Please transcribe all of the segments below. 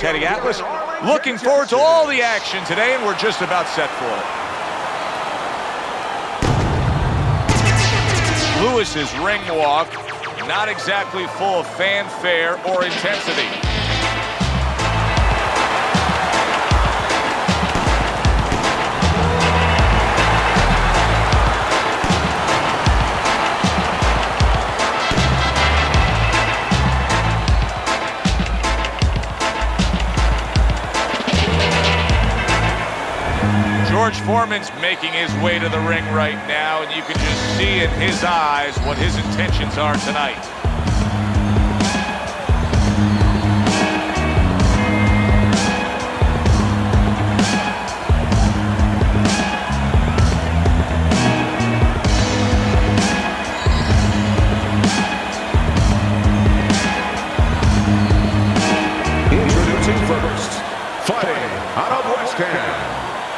Teddy Atlas, looking forward to all the action today, and we're just about set for it. Lewis's ring walk, not exactly full of fanfare or intensity. George Foreman's making his way to the ring right now, and you can just see in his eyes what his intentions are tonight. Introducing first, fighting out of West Ham,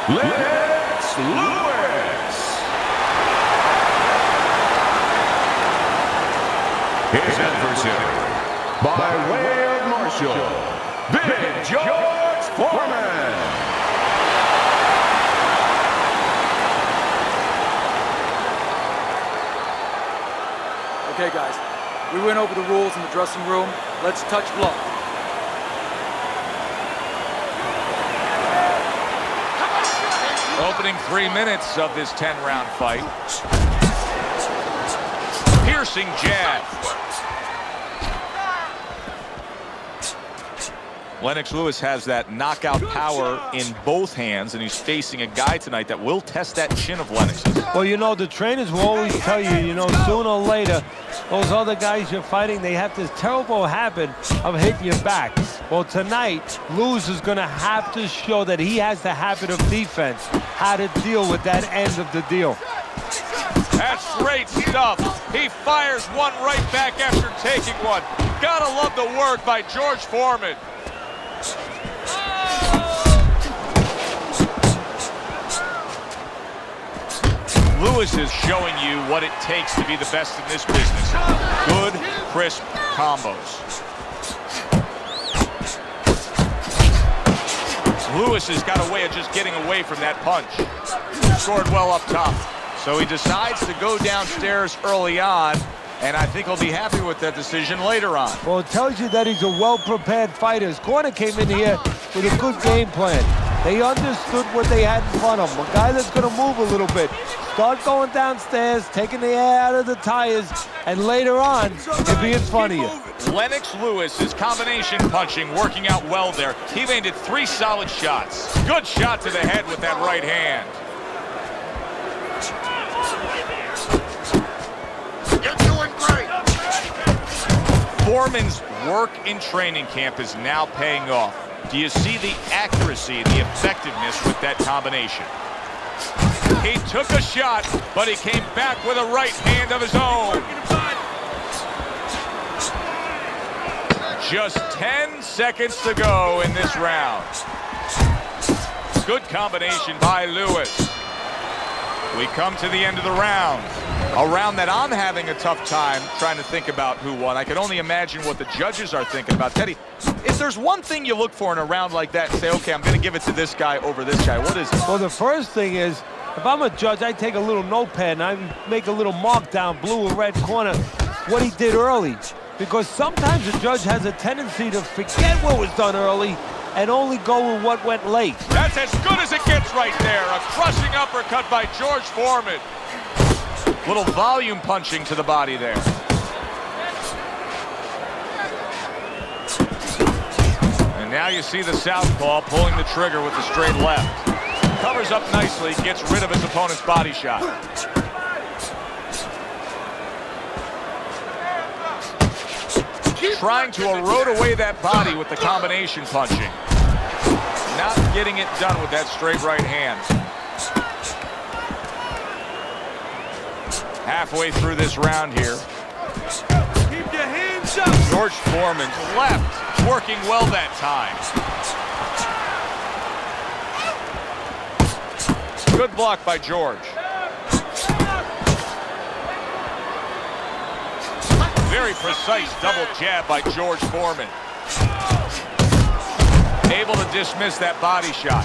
Lennox Lewis. His adversary, by way of Marshall, Big George Foreman. Okay, guys, we went over the rules in the dressing room. Let's touch blood. Opening 3 minutes of this 10-round fight. Piercing jab. Lennox Lewis has that knockout power in both hands, and he's facing a guy tonight that will test that chin of Lennox's. Well, you know, the trainers will always tell you, sooner or later, those other guys you're fighting, they have this terrible habit of hitting your back. Well, tonight, Lewis is going to have to show that he has the habit of defense, how to deal with that end of the deal. That's great stuff. He fires one right back after taking one. Gotta love the work by George Foreman. Lewis is showing you what it takes to be the best in this business. Good, crisp combos. Lewis has got a way of just getting away from that punch. Scored well up top. So he decides to go downstairs early on, and I think he'll be happy with that decision later on. Well, it tells you that he's a well-prepared fighter. His corner came in here with a good game plan. They understood what they had in front of him. A guy that's going to move a little bit. Start going downstairs, taking the air out of the tires, and later on, he'll be in front of you. Lennox Lewis, his combination punching working out well there. He landed 3 solid shots. Good shot to the head with that right hand. You're doing great. Foreman's work in training camp is now paying off. Do you see the accuracy, the effectiveness with that combination? He took a shot, but he came back with a right hand of his own. Just 10 seconds to go in this round. Good combination by Lewis. We come to the end of the round. A round that I'm having a tough time trying to think about who won. I can only imagine what the judges are thinking about. Teddy, if there's one thing you look for in a round like that and say, okay, I'm going to give it to this guy over this guy, what is it? Well, the first thing is, if I'm a judge, I take a little notepad and I make a little mark down blue or red corner what he did early. Because sometimes a judge has a tendency to forget what was done early and only go with what went late. That's as good as it gets right there. A crushing uppercut by George Foreman. Little volume punching to the body there. And now you see the southpaw pulling the trigger with the straight left. Covers up nicely, gets rid of his opponent's body shot. Trying to erode away that body with the combination punching. Not getting it done with that straight right hand. Halfway through this round here. Keep your hands up. George Foreman's left, working well that time. Good block by George. Very precise double jab by George Foreman. just missed that body shot.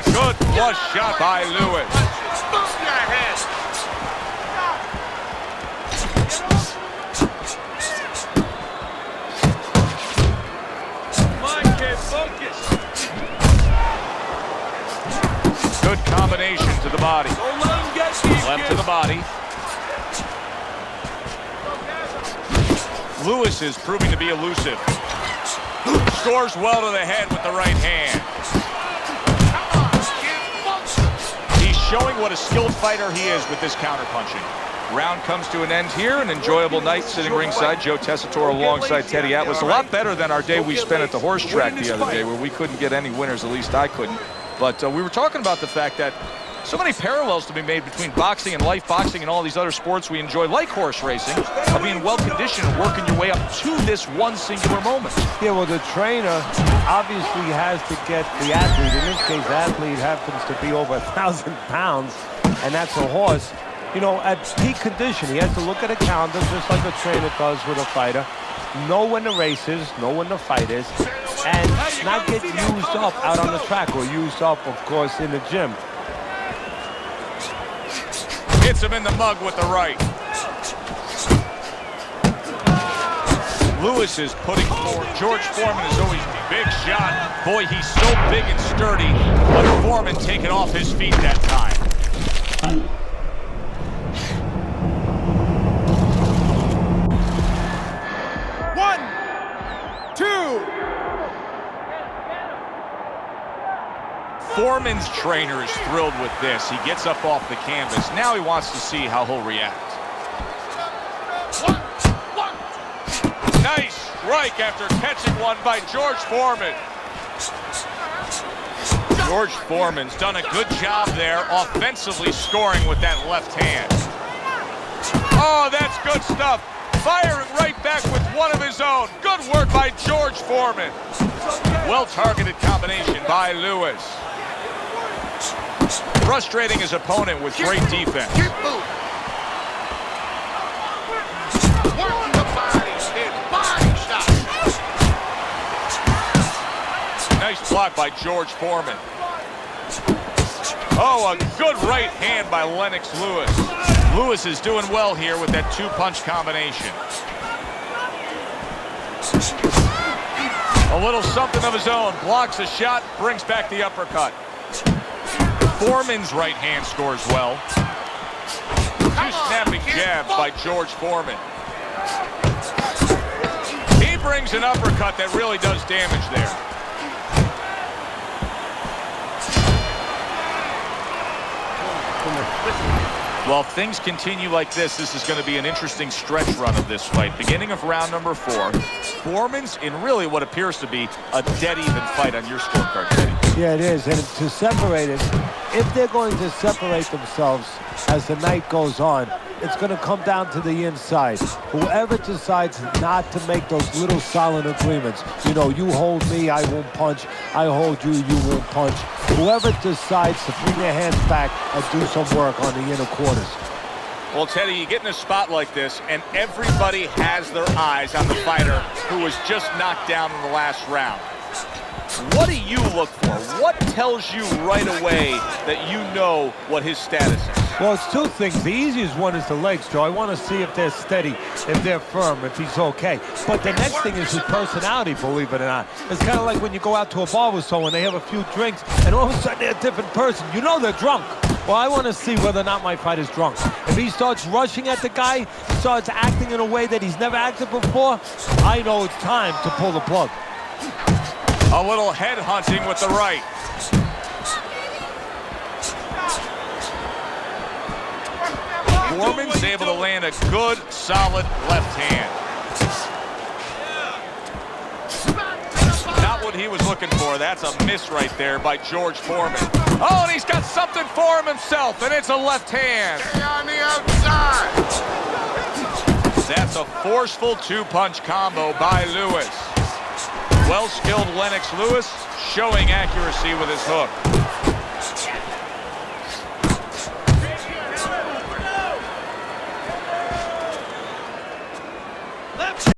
Good flush shot by Lewis. Move your head. Come on, kid, focus. Good combination to the body. Don't let him get these Left to the body. Lewis is proving to be elusive. Scores well to the head with the right hand. He's showing what a skilled fighter he is with this counterpunching. Round comes to an end here. An enjoyable night sitting ringside. Joe Tessitore alongside Teddy Atlas. A lot better than our day we spent at the horse track the other day, where we couldn't get any winners. At least I couldn't. But we were talking about the fact that so many parallels to be made between boxing and life boxing and all these other sports we enjoy, like horse racing, of being well-conditioned and working your way up to this one singular moment. Yeah, well, the trainer obviously has to get the athlete. In this case, the athlete happens to be over 1,000 pounds, and that's a horse. You know, at peak condition, he has to look at a calendar just like a trainer does with a fighter, know when the race is, know when the fight is, and not get used up out on the track or used up, of course, in the gym. Hits him in the mug with the right. Lewis is putting forward. George Foreman is always big shot. Boy, he's so big and sturdy, but Foreman taking off his feet that time. One, two. Foreman's trainer is thrilled with this. He gets up off the canvas. Now he wants to see how he'll react. Nice strike after catching one by George Foreman. George Foreman's done a good job there offensively scoring with that left hand. Oh, that's good stuff. Firing right back with one of his own. Good work by George Foreman. Well-targeted combination by Lewis. Frustrating his opponent with great defense. Keep moving. Work the body. It's body shot. Nice block by George Foreman. Oh, a good right hand by Lennox Lewis. Lewis is doing well here with that two-punch combination. A little something of his own. Blocks a shot, brings back the uppercut. Foreman's right hand scores well. Two snapping jabs by George Foreman. He brings an uppercut that really does damage there. Well, if things continue like this is going to be an interesting stretch run of this fight. Beginning of round number 4. Foreman's in really what appears to be a dead-even fight on your scorecard, Teddy. Yeah, it is. And to separate it, if they're going to separate themselves as the night goes on, it's going to come down to the inside. Whoever decides not to make those little silent agreements, you know, you hold me, I won't punch. I hold you, you won't punch. Whoever decides to bring their hands back and do some work on the inner quarters. Well, Teddy, you get in a spot like this, and everybody has their eyes on the fighter who was just knocked down in the last round. What do you look for? What tells you right away that you know what his status is? Well, it's two things. The easiest one is the legs, Joe. I want to see if they're steady, if they're firm, if he's okay. But the next thing is his personality, believe it or not. It's kind of like when you go out to a bar with someone, they have a few drinks, and all of a sudden they're a different person. You know they're drunk. Well, I want to see whether or not my fighter's drunk. If he starts rushing at the guy, starts acting in a way that he's never acted before, I know it's time to pull the plug. A little head hunting with the right. Foreman's able to land a good, solid left hand. Not what he was looking for. That's a miss right there by George Foreman. Oh, and he's got something for him himself, and it's a left hand. Stay on the outside. That's a forceful two-punch combo by Lewis. Well-skilled Lennox Lewis showing accuracy with his hook.